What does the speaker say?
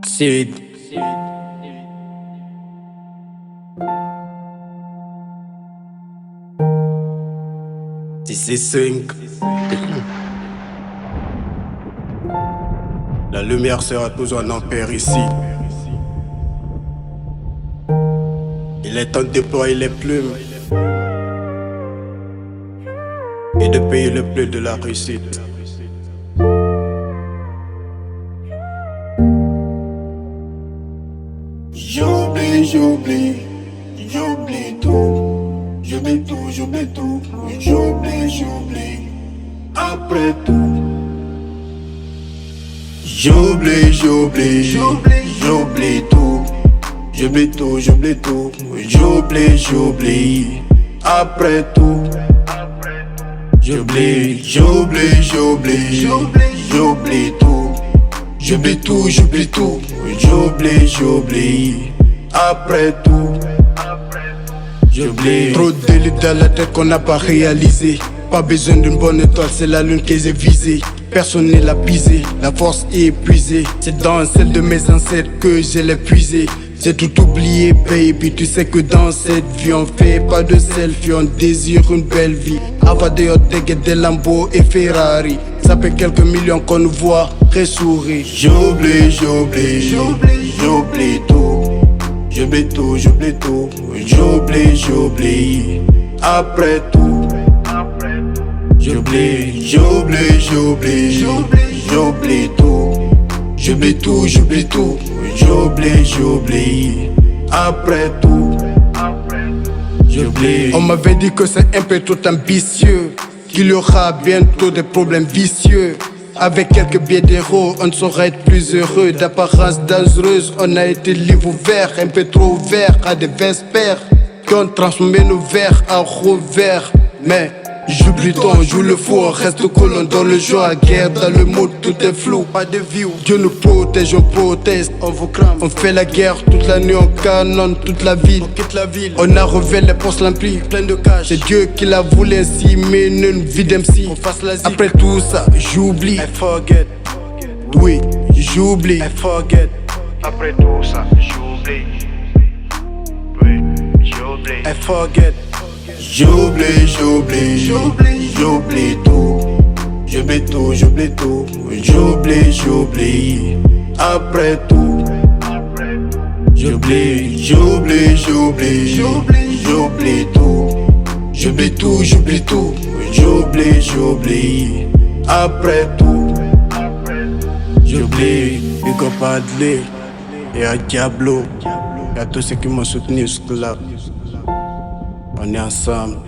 Sid. C'est 5. La lumière sera toujours un ampère ici. Il est temps de déployer les plumes et de payer le prix de la réussite. J'oublie tout. J'oublie tout. J'oublie. Après tout. J'oublie tout. J'oublie. Après tout. J'oublie tout. J'oublie. Après tout. J'oublie. Trop d'élite dans la tête qu'on n'a pas réalisé. Pas besoin d'une bonne étoile, c'est la lune que j'ai visée. Personne ne l'a pisé, la force est épuisée. C'est dans celle de mes ancêtres que je l'ai puisé. J'ai tout oublié, baby, tu sais que dans cette vie on fait pas de selfie, on désire une belle vie. Avoir des hot des Lambo et Ferrari. Ça fait quelques millions qu'on nous voit ressourire. J'oublie tout. J'oublie. Après tout. J'oublie tout. J'oublie. Après tout. J'oublie. On m'avait dit que c'est un peu trop ambitieux, qu'il y aura bientôt des problèmes vicieux. Avec quelques billets d'euros, on ne saurait être plus heureux. D'apparence dangereuse, on a été livre ouvert, un peu trop ouvert à des vespères qui ont transformé nos verres en revers. Mais j'oublie tout, on joue le fou, on reste cool, on donne le jeu à guerre. Dans le monde tout est flou, pas de view. Dieu nous protège, on proteste, on vous crame. On fait la guerre toute la nuit, on canonne toute la ville. On quitte la ville, on a relevé les postes l'emplis, plein de cash. C'est Dieu qui l'a voulu ainsi, mais une vie d'MC. On fasse la zik. Après tout ça, j'oublie. I forget. Oui, j'oublie. I forget. Après tout ça, j'oublie. Oui, j'oublie. I forget. J'oublie tout. J'oublie. Après tout. J'oublie tout. J'oublie. Après tout. J'oublie. Big up à Adley et à Diablo et à tous ceux qui m'ont soutenu jusque-là. On est ensemble.